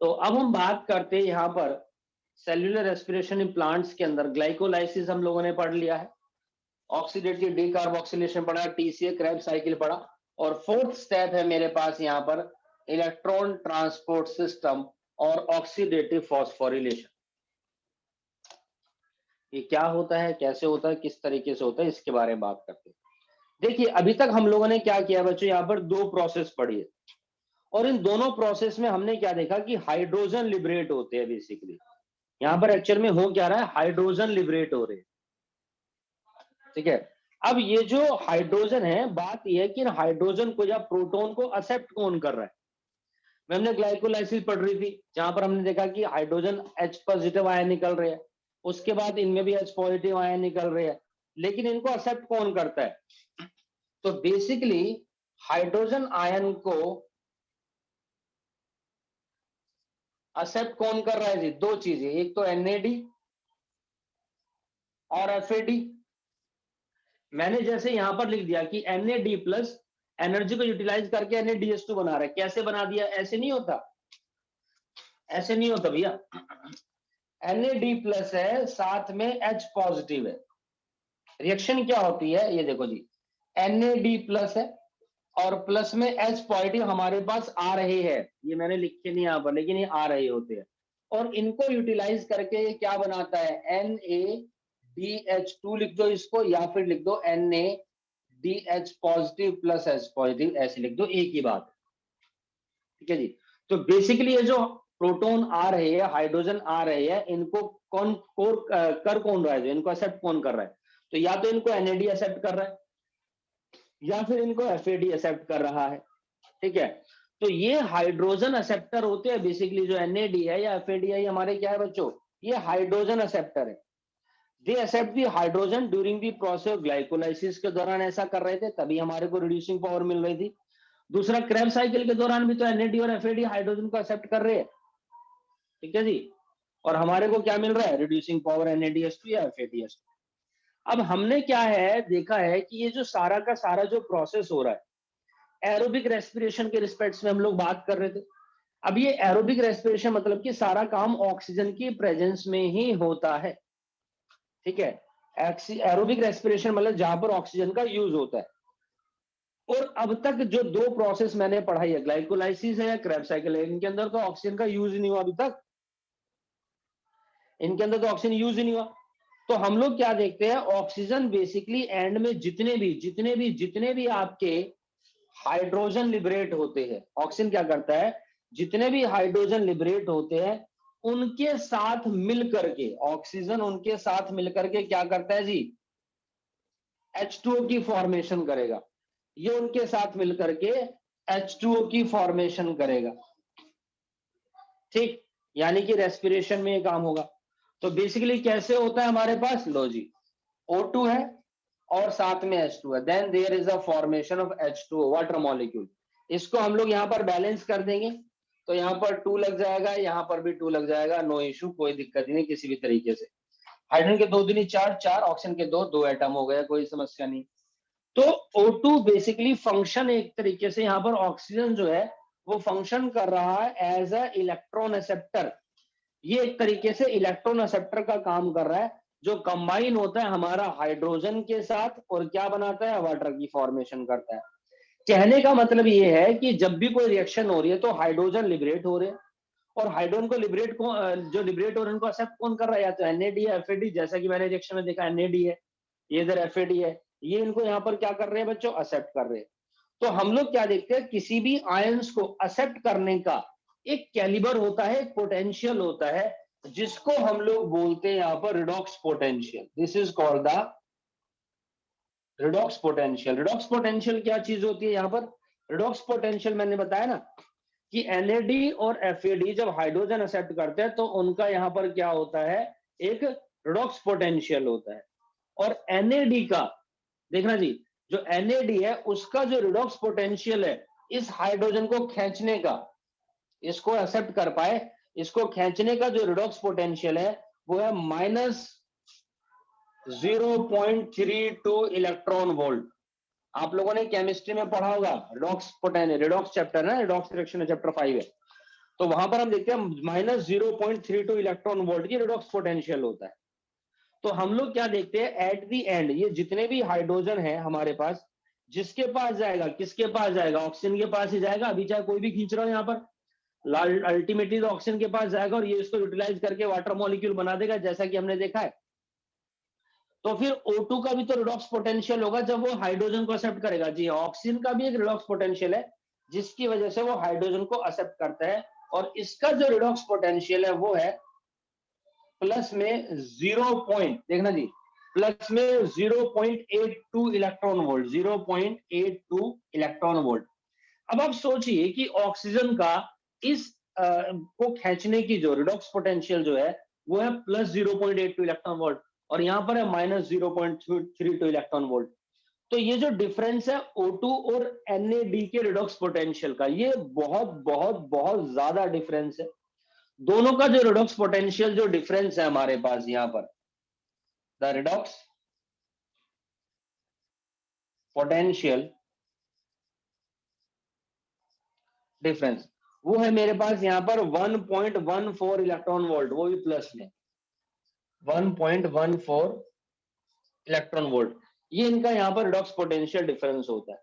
तो अब हम बात करते हैं यहाँ पर सेल्यूलर रेस्पिरेशन इन प्लांट्स के अंदर। ग्लाइकोलाइसिस हम लोगों ने पढ़ लिया है, ऑक्सीडेटिव डीकार्बोक्सिलेशन पढ़ा, टीसीए क्रेब्स साइकिल पढ़ा, और फोर्थ स्टेप है मेरे पास यहाँ पर इलेक्ट्रॉन ट्रांसपोर्ट सिस्टम और ऑक्सीडेटिव फॉस्फोरिलेशन। ये क्या होता है, कैसे होता है, किस तरीके से होता है, इसके बारे में बात करते हैं। देखिए अभी तक हम लोगों ने क्या किया बच्चों, यहाँ पर दो प्रोसेस पढ़ी है, और इन दोनों प्रोसेस में हमने क्या देखा कि हाइड्रोजन लिबरेट होते हैं बेसिकली। यहाँ पर एक्चुअल में हो क्या रहा है, हाइड्रोजन लिबरेट हो रहे हैं, ठीक है। अब ये जो हाइड्रोजन है, बात ये है कि हाइड्रोजन को या प्रोटॉन को एक्सेप्ट कौन कर रहा है। में हमने ग्लाइकोलाइसिस पढ़ रही थी, जहां पर हमने देखा कि हाइड्रोजन H पॉजिटिव आयन निकल रहे हैं, उसके बाद इनमें भी H पॉजिटिव आयन निकल रहे हैं, लेकिन इनको एक्सेप्ट कौन करता है। तो बेसिकली हाइड्रोजन आयन को एक्सेप्ट कौन कर रहा है जी, दो चीजें, एक तो NAD और FAD। मैंने जैसे यहां पर लिख दिया कि NAD प्लस एनर्जी को यूटिलाइज करके NADH2 बना रहा है, कैसे बना दिया, ऐसे नहीं होता, ऐसे नहीं होता भैया। NAD प्लस है, साथ में H पॉजिटिव है, रिएक्शन क्या होती है ये देखो जी, NAD प्लस है और प्लस में H पॉजिटिव हमारे पास आ रहे हैं, ये मैंने लिखे नहीं यहाँ पर, लेकिन ये आ रहे होते हैं, और इनको यूटिलाइज करके ये क्या बनाता है, NADH2 लिख दो इसको, या फिर लिख दो NADH positive plus H positive, ऐसे लिख दो, एक ही बात, ठीक है जी। तो बेसिकली ये जो प्रोटॉन आ रहे हैं, हाइड्रोजन आ रहे हैं, इनको कौन कर कौन रहा है, जो इनको एक्सेप्ट कौन कर रहा है, तो या तो इनको NAD एक्सेप्ट कर रहा है या फिर इनको FAD एक्सेप्ट कर रहा है, ठीक है। तो ये हाइड्रोजन एक्सेप्टर होते हैं बेसिकली, जो NAD है या FAD है, ये हमारे क्या है बच्चों, ये हाइड्रोजन एक्सेप्टर है। They accept the hydrogen during the process of glycolysis, के दौरान ऐसा कर रहे थे, तभी हमारे को रिड्यूसिंग पावर मिल रही थी। दूसरा, क्रेब्स साइकिल के दौरान भी तो NAD और FAD हाइड्रोजन को एक्सेप्ट कर रहे हैं, ठीक है जी, और हमारे को क्या मिल रहा है, रिड्यूसिंग पावर NADH2 या FADH2। अब हमने क्या है देखा है कि ये जो सारा का सारा जो प्रोसेस हो रहा है, एरोबिक रेस्पिरेशन के रिस्पेक्ट्स में हम लोग बात कर रहे थे। अब ये एरोबिक रेस्पिरेशन मतलब कि सारा काम ऑक्सीजन की प्रेजेंस में ही होता है, ठीक है। एरोबिक रेस्पिरेशन मतलब जहां पर ऑक्सीजन का यूज होता है। और अब तक जो दो प्रोसेस मैंने पढ़ाई है, ग्लाइकोलाइसिस है या क्रेब्स साइकिल है, इनके अंदर तो ऑक्सीजन का यूज नहीं हुआ अभी तक, इनके अंदर तो ऑक्सीजन यूज ही नहीं हुआ। तो हम लोग क्या देखते हैं, ऑक्सीजन बेसिकली एंड में जितने भी आपके हाइड्रोजन लिबरेट होते हैं, ऑक्सीजन क्या करता है, जितने भी हाइड्रोजन लिबरेट होते हैं उनके साथ मिल करके, ऑक्सीजन उनके साथ मिलकर के क्या करता है जी, H2O की फॉर्मेशन करेगा, ये उनके साथ मिलकर के H2O की फॉर्मेशन करेगा, ठीक, यानी कि रेस्पिरेशन में ये काम होगा। तो बेसिकली कैसे होता है हमारे पास, लो जी, O2 है और साथ में H2 है, then there is a formation of H2O water molecule. इसको हम लोग यहाँ पर बैलेंस कर देंगे, तो यहाँ पर 2 लग जाएगा, यहाँ पर भी 2 लग जाएगा, नो इशू, कोई दिक्कत नहीं किसी भी तरीके से। हाइड्रोजन के 2 दूनी 4, 4, ऑक्सीजन के 2, 2 एटम हो गया, कोई समस्या नहीं। तो O2 बेसिकली फंक्शन एक तरीके से यहाँ पर ऑक्सीजन जो है वो फंक्शन कर रहा है एज अ इलेक्ट्रॉन एक्सेप्टर, ये एक तरीके से इलेक्ट्रॉन एक्सेप्टर का काम कर रहा है, जो कंबाइन होता है हमारा हाइड्रोजन के साथ और क्या बनाता है, वाटर की फॉर्मेशन करता है। कहने का मतलब ये है कि जब भी कोई रिएक्शन हो रही है तो हाइड्रोजन लिबरेट हो रहे हैं, और हाइड्रोजन को लिबरेट को जो लिबरेट हो रहे हैं उनको एक्सेप्ट कौन कर रहा है, या तो NAD या FAD, जैसा कि मैंने रिएक्शन में देखा NAD है, ये इधर FAD है, ये इनको यहाँ पर क्या कर रहे हैं बच्चों, एक्सेप्ट कर रहे हैं। तो हम लोग क्या देखते हैं, किसी भी आयंस को एक्सेप्ट करने का एक कैलिबर होता है, एक पोटेंशियल होता है, जिसको हम लोग बोलते हैं यहाँ पर redox potential. This is called the redox potential. Redox potential क्या चीज होती है यहाँ पर, रिडॉक्स पोटेंशियल मैंने बताया ना कि NAD और FAD जब हाइड्रोजन एक्सेप्ट करते हैं तो उनका यहाँ पर क्या होता है, एक रिडॉक्स पोटेंशियल होता है। और NAD का देखना जी, जो NAD है उसका जो रिडॉक्स पोटेंशियल है, इस हाइड्रोजन को खींचने का, इसको एक्सेप्ट कर पाए, इसको खींचने का जो रिडॉक्स पोटेंशियल है वो है -0.32 इलेक्ट्रॉन वोल्ट। आप लोगों ने केमिस्ट्री में पढ़ा होगा, रिडॉक्स पोटेंशियल, रिडॉक्स चैप्टर है, रिडॉक्स रिएक्शन चैप्टर 5 है, तो वहां पर हम देखते हैं -0.32 इलेक्ट्रॉन वोल्ट की रिडॉक्स पोटेंशियल होता है। तो हम लोग क्या देखते हैं, एट द एंड ये जितने भी हाइड्रोजन है हमारे पास, जिसके पास जाएगा, किसके पास जाएगा, ऑक्सीजन के पास ही जाएगा। अभी चाहे कोई भी खींच रहा हो यहाँ पर, अल्टीमेटली तो ऑक्सीजन के पास जाएगा और ये इसको यूटिलाइज करके वाटर मॉलिक्यूल बना देगा, जैसा कि हमने देखा है। तो फिर O2 का भी तो रिडॉक्स पोटेंशियल होगा जब वो हाइड्रोजन को एक्सेप्ट करेगा। जी हाँ, ऑक्सीजन का भी एक रिडॉक्स पोटेंशियल है जिसकी वजह से वो हाइड्रोजन को एक्सेप्ट करता है, और इसका जो रिडॉक्स पोटेंशियल है वो है प्लस में 0 देखना जी, प्लस में 0.82 इलेक्ट्रॉन वोल्ट, 0.82 इलेक्ट्रॉन वोल्ट। अब आप सोचिए कि ऑक्सीजन का इस को खींचने की जो रिडॉक्स पोटेंशियल जो है वो है प्लस 0.82 इलेक्ट्रॉन वोल्ट, और यहां पर है -0.32 इलेक्ट्रॉन वोल्ट। तो ये जो डिफरेंस है O2 और NAD के रिडॉक्स पोटेंशियल का, ये बहुत बहुत बहुत ज्यादा डिफरेंस है। दोनों का जो रिडॉक्स पोटेंशियल जो डिफरेंस है हमारे पास यहां पर, द रिडॉक्स पोटेंशियल डिफरेंस, वो है मेरे पास यहां पर 1.14 इलेक्ट्रॉन वोल्ट, वो भी प्लस में 1.14 इलेक्ट्रॉन वोल्ट। ये इनका यहां पर रिडॉक्स पोटेंशियल डिफरेंस होता है।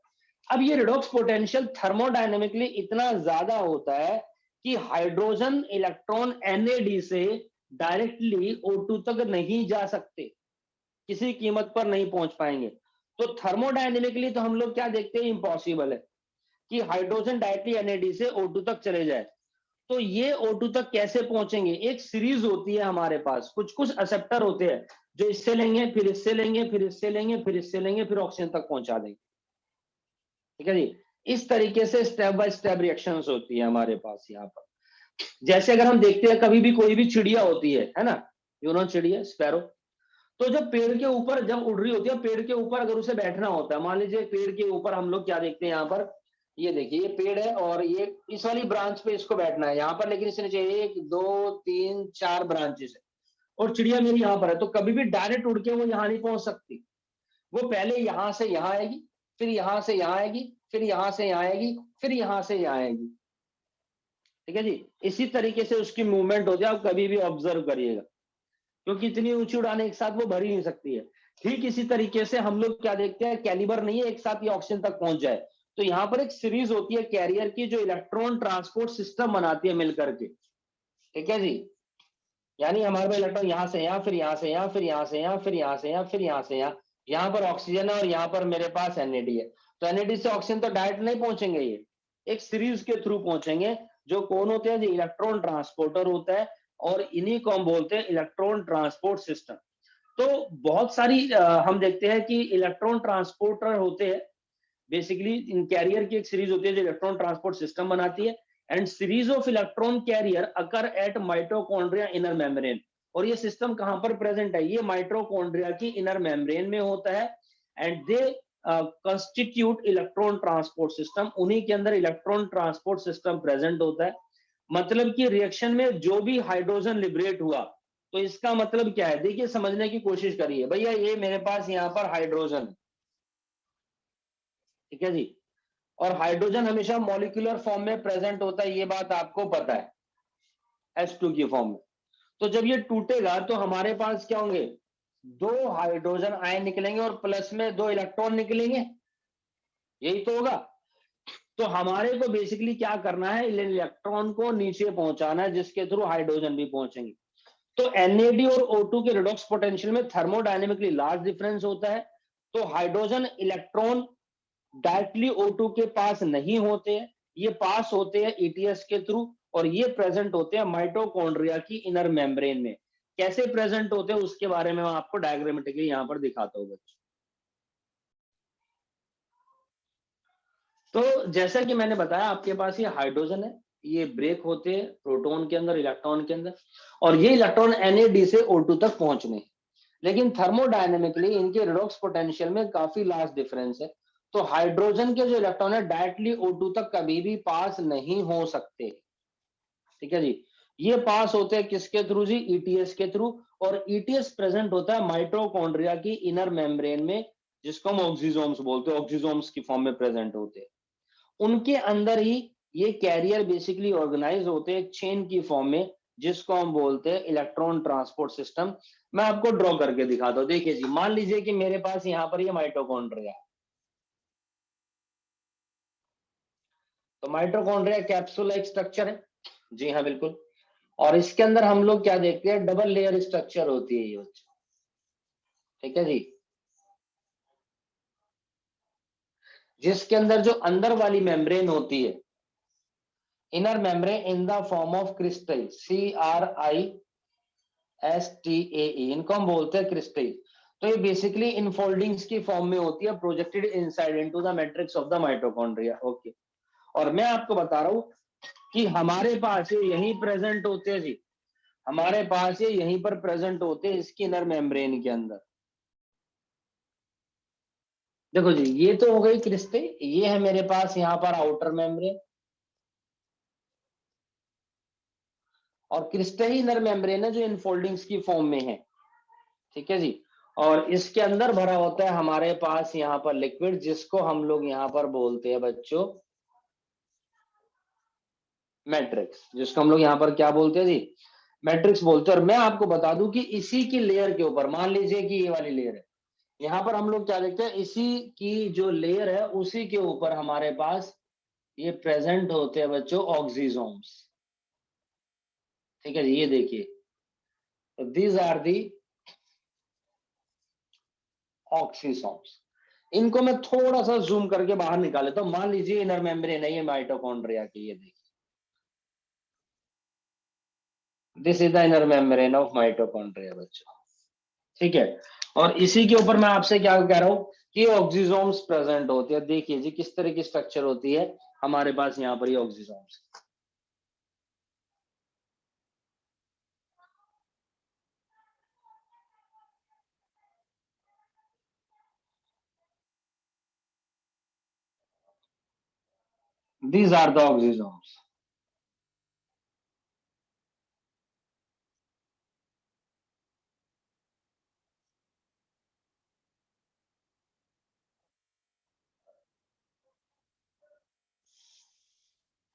अब ये रिडॉक्स पोटेंशियल थर्मोडायनेमिकली इतना ज्यादा होता है कि हाइड्रोजन इलेक्ट्रॉन NAD से डायरेक्टली O2 तक नहीं जा सकते, किसी कीमत पर नहीं पहुंच पाएंगे। तो थर्मोडायनेमिकली तो हम लोग क्या देखते हैं, इम्पॉसिबल है कि हाइड्रोजन डायरेक्टली NAD से O2 तक चले जाए। तो ये O2 तक कैसे पहुंचेंगे, एक सीरीज होती है हमारे पास, कुछ कुछ एक्सेप्टर होते हैं जो इससे लेंगे, फिर इससे लेंगे, फिर इससे लेंगे, फिर इससे लेंगे, फिर ऑक्सीजन तक पहुंचा देंगे। ठीक है जी, इस तरीके से स्टेप बाय स्टेप रिएक्शंस होती है हमारे पास यहाँ पर। जैसे अगर हम देखते हैं कभी भी कोई भी चिड़िया होती है ना, चिड़िया स्पैरो, तो जब पेड़ के ऊपर जब उड़ रही होती है, पेड़ के ऊपर अगर उसे बैठना होता है, मान लीजिए पेड़ के ऊपर हम लोग क्या देखते हैं यहाँ पर, ये देखिए ये पेड़ है और ये इस वाली ब्रांच पे इसको बैठना है यहाँ पर, लेकिन इसने चाहिए 1 2 3 4 ब्रांचेस है और चिड़िया मेरी यहाँ पर है, तो कभी भी डायरेक्ट उड़ के वो यहाँ नहीं पहुंच सकती। वो पहले यहां से यहां आएगी, फिर यहां से यहां आएगी, फिर यहां से यहां आएगी, फिर यहां से यहां आएगी। ठीक है जी, इसी तरीके से उसकी मूवमेंट होती है, आप कभी भी ऑब्जर्व करिएगा, क्योंकि इतनी ऊंची उड़ान एक साथ वो भर ही नहीं सकती है। ठीक इसी तरीके से हम लोग क्या देखते हैं, कैलिबर नहीं है एक साथ ये ऑक्सीजन तक पहुंच जाए, तो यहाँ पर एक सीरीज होती है कैरियर की जो इलेक्ट्रॉन ट्रांसपोर्ट सिस्टम बनाती है मिलकर के। ठीक है जी, यानी हमारे पास इलेक्ट्रॉन यहाँ से यहाँ, फिर यहाँ से यहाँ, फिर यहाँ से यहाँ, फिर यहाँ से यहाँ, फिर यहाँ से यहाँ, यहाँ पर ऑक्सीजन है और यहाँ पर मेरे पास NAD है। तो NAD से ऑक्सीजन तो डायरेक्ट नहीं पहुंचेंगे, ये एक सीरीज के थ्रू पहुंचेंगे, जो कौन होते हैं, जो इलेक्ट्रॉन ट्रांसपोर्टर होता है, और इन्हीं को हम बोलते हैं इलेक्ट्रॉन ट्रांसपोर्ट सिस्टम। तो बहुत सारी हम देखते हैं कि इलेक्ट्रॉन ट्रांसपोर्टर होते हैं, बेसिकली इन कैरियर की एक सीरीज होती है जो इलेक्ट्रॉन ट्रांसपोर्ट सिस्टम बनाती है, and series of electron carrier occur at mitochondria inner membrane. और ये सिस्टम कहां पर प्रेजेंट है, ये माइटोकॉन्ड्रिया की इनर मेम्ब्रेन में होता है, and they constitute electron transport system, उन्हीं के अंदर इलेक्ट्रॉन ट्रांसपोर्ट सिस्टम प्रेजेंट होता है। मतलब कि रिएक्शन में जो भी हाइड्रोजन लिबरेट हुआ, तो इसका मतलब क्या है, देखिए समझने की कोशिश करिए भैया, ये मेरे पास यहाँ पर हाइड्रोजन, ठीक है जी, और हाइड्रोजन हमेशा मॉलिक्यूलर फॉर्म में प्रेजेंट होता है, ये बात आपको पता है, H2 की फॉर्म में। तो जब ये टूटेगा तो हमारे पास क्या होंगे, 2 हाइड्रोजन आयन निकलेंगे और प्लस में 2 इलेक्ट्रॉन निकलेंगे, यही तो होगा। तो हमारे को बेसिकली क्या करना है, इलेक्ट्रॉन को नीचे पहुंचाना है, जिसके थ्रू हाइड्रोजन भी पहुंचेंगे। तो NAD और O2 के रिडॉक्स पोटेंशियल में थर्मोडायनेमिकली लार्ज डिफरेंस होता है। तो हाइड्रोजन इलेक्ट्रॉन डायरेक्टली O2 के पास नहीं होते हैं, ये पास होते हैं ETS के थ्रू, और ये प्रेजेंट होते हैं माइटोकॉन्ड्रिया की इनर मेम्ब्रेन में। कैसे प्रेजेंट होते हैं उसके बारे में मैं आपको डायग्रामेटिकली यहां पर दिखाता हूं बच्चों। तो जैसा कि मैंने बताया, आपके पास ये हाइड्रोजन है, ये ब्रेक होते हैं प्रोटॉन के अंदर, इलेक्ट्रॉन के अंदर, और ये इलेक्ट्रॉन NAD से O2 तक पहुंचने। लेकिन थर्मोडायनेमिकली इनके रिडॉक्स पोटेंशियल में काफी लार्ज डिफरेंस है। तो हाइड्रोजन के जो इलेक्ट्रॉन है डायरेक्टली O2 तक कभी भी पास नहीं हो सकते। ठीक है जी, ये पास होते हैं किसके थ्रू जी, ETS के थ्रू, और ETS प्रेजेंट होता है माइटोकॉन्ड्रिया की इनर मेम्ब्रेन में, जिसको हम ऑक्सीजोम्स बोलते हैं, ऑक्सीजोम्स की फॉर्म में प्रेजेंट होते हैं। उनके अंदर ही ये कैरियर बेसिकली ऑर्गेनाइज होते हैं चेन की फॉर्म में, जिसको हम बोलते हैं इलेक्ट्रॉन ट्रांसपोर्ट सिस्टम। मैं आपको ड्रॉ करके दिखाता हूँ। देखिए जी, मान लीजिए कि मेरे पास यहाँ पर ये माइटोकॉन्ड्रिया है। तो माइटोकॉन्ड्रिया कैप्सूल एक स्ट्रक्चर है, जी हाँ बिल्कुल। और इसके अंदर हम लोग क्या देखते हैं, डबल लेयर स्ट्रक्चर होती है ये बच्चों, ठीक है जी। जिसके अंदर जो अंदर वाली मेम्ब्रेन होती है, inner membrane in the form of crystal, CRISTAE, इनको हम बोलते हैं क्रिस्टल। तो ये बेसिकली इनफोल्डिंग्स की फॉर्म में होती है, projected inside into the matrix of the mitochondria. Okay, और मैं आपको बता रहा हूं कि हमारे पास ये यहीं प्रेजेंट होते हैं जी, हमारे पास ये यहीं पर प्रेजेंट होते हैं इसकी इनर मेम्ब्रेन के अंदर। देखो जी, ये तो हो गई क्रिस्टल, ये है मेरे पास यहाँ पर आउटर मेम्ब्रेन, और क्रिस्टल ही इनर मेम्ब्रेन है जो इनफोल्डिंग्स की फॉर्म में है, ठीक है जी। और इसके अंदर भरा होता है हमारे पास यहाँ पर लिक्विड, जिसको हम लोग यहाँ पर बोलते हैं बच्चों मैट्रिक्स, जिसको हम लोग यहाँ पर क्या बोलते हैं जी, मैट्रिक्स बोलते हैं। और मैं आपको बता दूं कि इसी की लेयर के ऊपर, मान लीजिए कि ये वाली लेयर है, यहाँ पर हम लोग क्या देखते हैं, इसी की जो लेयर है उसी के ऊपर हमारे पास ये प्रेजेंट होते हैं बच्चों ऑक्सीजोम्स, ठीक है जी। ये देखिए, तो दीज आर दी ऑक्सीसोम्स। इनको मैं थोड़ा सा जूम करके बाहर निकाल लेता हूं। मान लीजिए इनर मेम्ब्रेन है ये माइटोकॉन्ड्रिया की, ये देखिए, this is the inner membrane of mitochondria बच्चों, ठीक है। और इसी के ऊपर मैं आपसे क्या कह रहा हूं कि ऑक्सीसोम्स प्रेजेंट होते हैं। देखिए जी किस तरह की स्ट्रक्चर होती है हमारे पास यहाँ पर ये oxysomes. These are the oxysomes.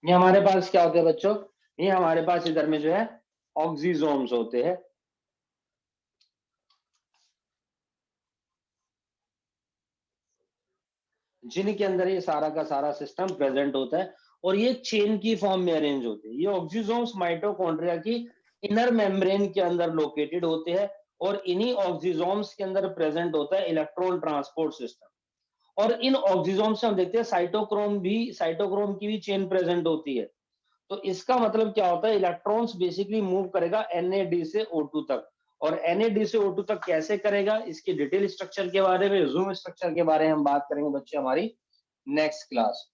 ये हमारे पास क्या होते हैं बच्चों, ये हमारे पास इधर में जो है ऑक्सीसोम्स होते हैं, जिनके अंदर ये सारा का सारा सिस्टम प्रेजेंट होता है, और ये चेन की फॉर्म में अरेंज होते हैं। ये ऑक्सीसोम्स माइटोकॉन्ड्रिया की इनर मेम्ब्रेन के अंदर लोकेटेड होते हैं, और इन्हीं ऑक्सीसोम्स के अंदर प्रेजेंट होता है इलेक्ट्रॉन ट्रांसपोर्ट सिस्टम। और इन ऑक्सीसोम्स से हम देखते हैं साइटोक्रोम की भी चेन प्रेजेंट होती है। तो इसका मतलब क्या होता है, इलेक्ट्रॉन्स बेसिकली मूव करेगा NAD से O2 तक। और NAD से O2 तक कैसे करेगा, इसके डिटेल स्ट्रक्चर के बारे में, जूम स्ट्रक्चर के बारे में हम बात करेंगे बच्चे हमारी नेक्स्ट क्लास।